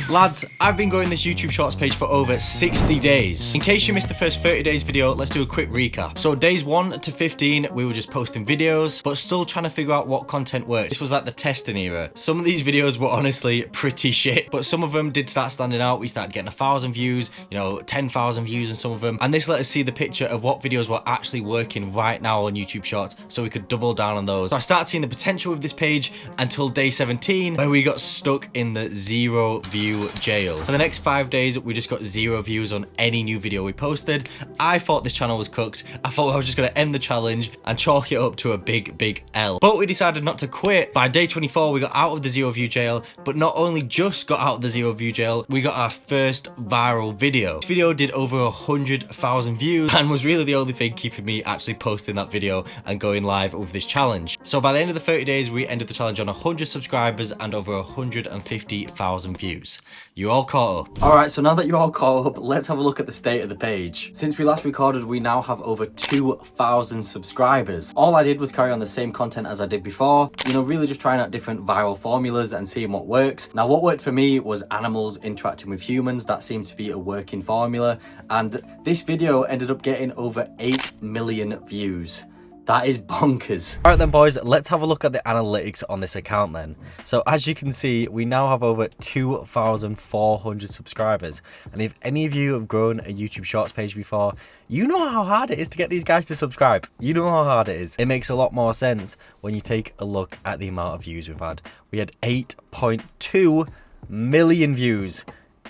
Lads, I've been growing this YouTube Shorts page for over 60 days. In case you missed the first 30 days video, let's do a quick recap. So days 1 to 15, we were just posting videos, but still trying to figure out what content worked. This was like the testing era. Some of these videos were honestly pretty shit, but some of them did start standing out. We started getting 1,000 views, 10,000 views in some of them. And this let us see the picture of what videos were actually working right now on YouTube Shorts, so we could double down on those. So I started seeing the potential with this page until day 17, where we got stuck in the 0 view jail. For the next 5 days, we just got 0 views on any new video we posted. I thought this channel was cooked. I thought I was just going to end the challenge and chalk it up to a big L. But we decided not to quit. By day 24, we got out of the 0 view jail, but not only just got out of the 0 view jail, we got our first viral video. This video did over 100,000 views and was really the only thing keeping me actually posting that video and going live with this challenge. So by the end of the 30 days, we ended the challenge on 100 subscribers and over 150,000 views. You all caught up. Alright, so now that you're all caught up, let's have a look at the state of the page. Since we last recorded, we now have over 2,000 subscribers. All I did was carry on the same content as I did before, really just trying out different viral formulas and seeing what works. Now, what worked for me was animals interacting with humans. That seemed to be a working formula, and this video ended up getting over 8 million views. That is bonkers. All right then, boys, let's have a look at the analytics on this account then. So as you can see, we now have over 2,400 subscribers. And if any of you have grown a YouTube Shorts page before, you know how hard it is to get these guys to subscribe. You know how hard it is. It makes a lot more sense when you take a look at the amount of views we've had. We had 8.2 million views.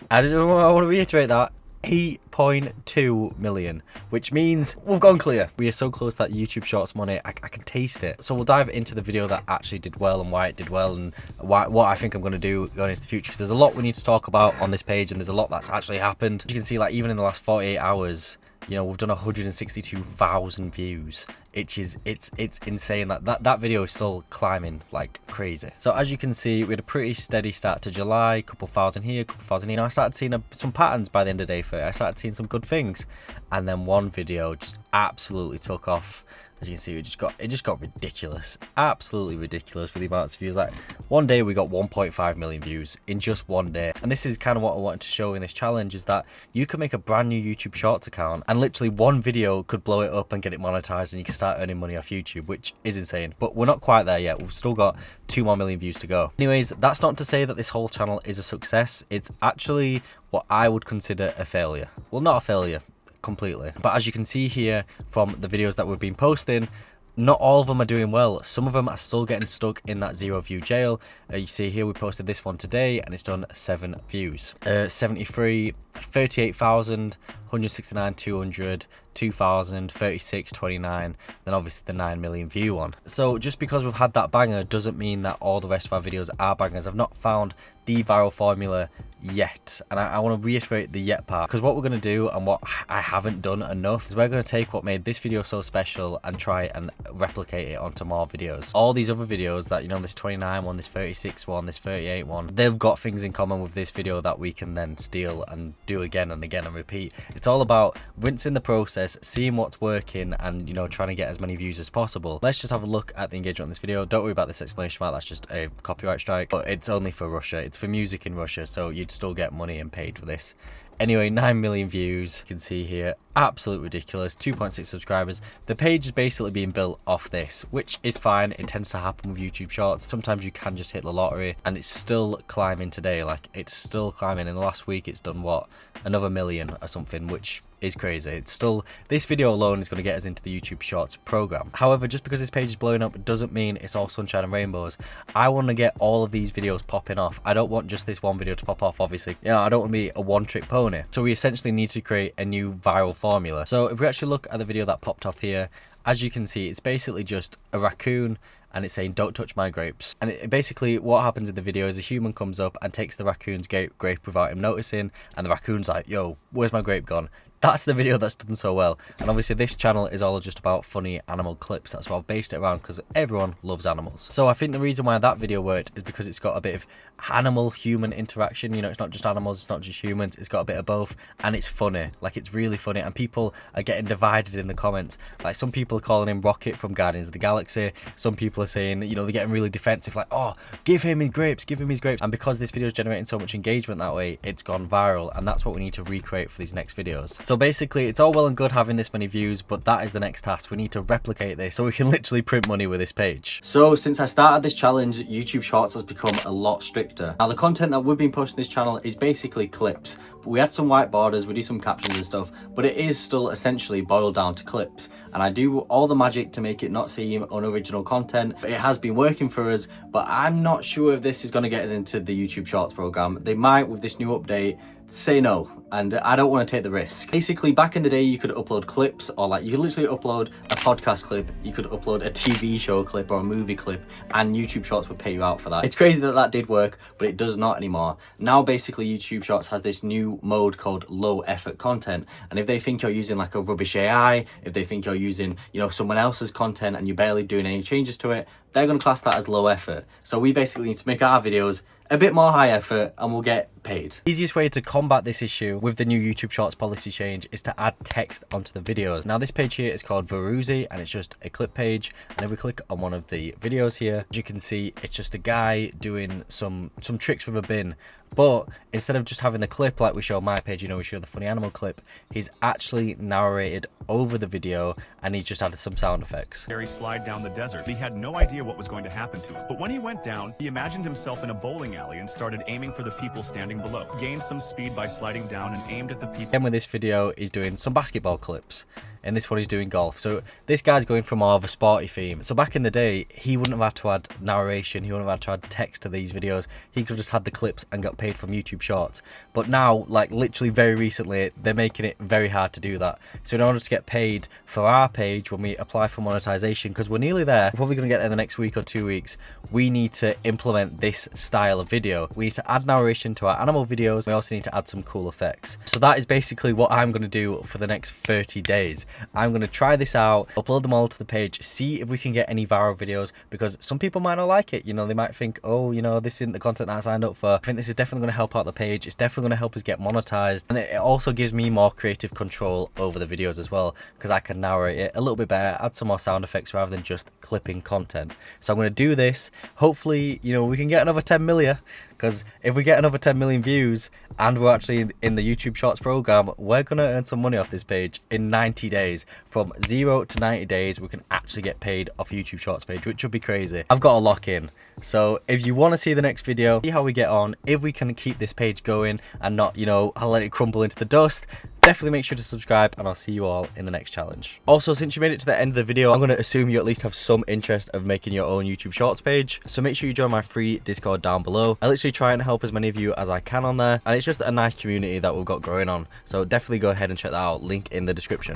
I want to reiterate that. 8.2 million, which means we've gone clear. We are so close that YouTube Shorts money, I can taste it. So we'll dive into the video that actually did well and why it did well and what I think I'm going to do going into the future, because there's a lot we need to talk about on this page and there's a lot that's actually happened. You can see, like, even in the last 48 hours, we've done 162,000 views. It's insane that video is still climbing like crazy. So as you can see, we had a pretty steady start to July, a couple thousand here, a couple thousand here. I started seeing some patterns by the end of day 30. I started seeing some good things, and then one video just absolutely took off. As you can see, it just got ridiculous, absolutely ridiculous with the amounts of views. Like, one day we got 1.5 million views in just one day. And this is kind of what I wanted to show in this challenge, is that you can make a brand new YouTube Shorts account and literally one video could blow it up and get it monetized, and you can start earning money off YouTube, which is insane. But we're not quite there yet. We've still got 2 more million views to go. Anyways, that's not to say that this whole channel is a success. It's actually what I would consider a failure. Well, not a failure completely, but as you can see here from the videos that we've been posting, not all of them are doing well. Some of them are still getting stuck in that 0 view jail. You see here, we posted this one today and it's done 7 views. 73, 38,000, 169, 200, 2,000, 36, 29, then obviously the 9 million view one. So just because we've had that banger doesn't mean that all the rest of our videos are bangers. I've not found the viral formula yet, and I want to reiterate the yet part, because what we're going to do, and what I haven't done enough, is we're going to take what made this video so special and try and replicate it onto more videos. All these other videos that, this 29 one, this 36 one, this 38 one, they've got things in common with this video that we can then steal and do again and again and repeat. It's all about rinsing the process, seeing what's working, and trying to get as many views as possible. Let's just have a look at the engagement on this video. Don't worry about this exclamation mark, that's just a copyright strike, but it's only for Russia. It's for music in Russia, so you'd still get money and paid for this. Anyway, 9 million views. You can see here, absolute ridiculous. 2.6 subscribers. The page is basically being built off this, which is fine. It tends to happen with YouTube Shorts. Sometimes you can just hit the lottery, and it's still climbing today. Like, it's still climbing. In the last week, it's done what, another million or something, which is crazy. It's still, this video alone is going to get us into the YouTube Shorts program. However, just because this page is blowing up doesn't mean it's all sunshine and rainbows. I want to get all of these videos popping off. I don't want just this one video to pop off, obviously. I don't want to be a one-trick pony. So we essentially need to create a new viral formula. So if we actually look at the video that popped off here, as you can see, it's basically just a raccoon and it's saying, "Don't touch my grapes." And basically what happens in the video is a human comes up and takes the raccoon's grape without him noticing, and the raccoon's like, "Yo, where's my grape gone?" that's the video that's done so well. And obviously this channel is all just about funny animal clips. That's what I've based it around, because everyone loves animals. So I think the reason why that video worked is because it's got a bit of animal human interaction. You know, it's not just animals, it's not just humans, it's got a bit of both, and it's funny. Like, it's really funny, and people are getting divided in the comments. Like, some people are calling him Rocket from Guardians of the Galaxy. Some people are saying, you know, they're getting really defensive, like, oh, give him his grapes, give him his grapes. And because this video is generating so much engagement that way, it's gone viral, and that's what we need to recreate for these next videos. So basically, it's all well and good having this many views, but that is the next task. We need to replicate this so we can literally print money with this page. So since I started this challenge, YouTube Shorts has become a lot stricter. Now, the content that we've been posting this channel is basically clips, but we add some white borders, we do some captions and stuff, but it is still essentially boiled down to clips. And I do all the magic to make it not seem unoriginal content. But it has been working for us, but I'm not sure if this is going to get us into the YouTube Shorts program. They might, with this new update, say no, and I don't want to take the risk. Basically, back in the day, you could upload clips, or like, you could literally upload a podcast clip, you could upload a TV show clip or a movie clip, and YouTube Shorts would pay you out for that. It's crazy that that did work, but it does not anymore. Now, basically, YouTube Shorts has this new mode called low effort content, and if they think you're using like a rubbish AI, if they think you're using, you know, someone else's content and you're barely doing any changes to it, they're going to class that as low effort. So we basically need to make our videos a bit more high effort, and we'll get paid. The easiest way to combat this issue with the new YouTube Shorts policy change is to add text onto the videos. Now, this page here is called Veruzi, and it's just a clip page. And if we click on one of the videos here, as you can see, it's just a guy doing some tricks with a bin. But instead of just having the clip like we show on my page, you know, we show the funny animal clip, he's actually narrated over the video, and he's just added some sound effects. Harry slide down the desert. He had no idea what was going to happen to him. But when he went down, he imagined himself in a bowling alley and started aiming for the people standing below. Gained some speed by sliding down and aimed at the people. And with this video, he's doing some basketball clips. And this one, he's doing golf. So this guy's going for more of a sporty theme. So back in the day, he wouldn't have had to add narration, he wouldn't have had to add text to these videos. He could have just had the clips and got paid from YouTube Shorts. But now, like literally very recently, they're making it very hard to do that. So in order to get paid for our page when we apply for monetization, because we're nearly there, we're probably going to get there the next week or 2 weeks, we need to implement this style of video. We need to add narration to our animal videos. We also need to add some cool effects. So that is basically what I'm going to do for the next 30 days. I'm going to try this out, upload them all to the page, see if we can get any viral videos, because some people might not like it. You know, they might think, oh, you know, this isn't the content that I signed up for. I think this is definitely going to help out the page. It's definitely going to help us get monetized. And it also gives me more creative control over the videos as well, because I can narrate it a little bit better, add some more sound effects rather than just clipping content. So I'm going to do this. Hopefully, you know, we can get another 10 million. Because if we get another 10 million views and we're actually in the YouTube Shorts program, we're going to earn some money off this page in 90 days. From 0 to 90 days, we can actually get paid off YouTube Shorts page, which would be crazy. I've got a lock in. So if you want to see the next video, see how we get on, if we can keep this page going and not, you know, I'll let it crumble into the dust, definitely make sure to subscribe, and I'll see you all in the next challenge. Also, since you made it to the end of the video, I'm going to assume you at least have some interest of making your own YouTube Shorts page. So make sure you join my free Discord down below. I literally try and help as many of you as I can on there, and it's just a nice community that we've got growing on. So definitely go ahead and check that out. Link in the description.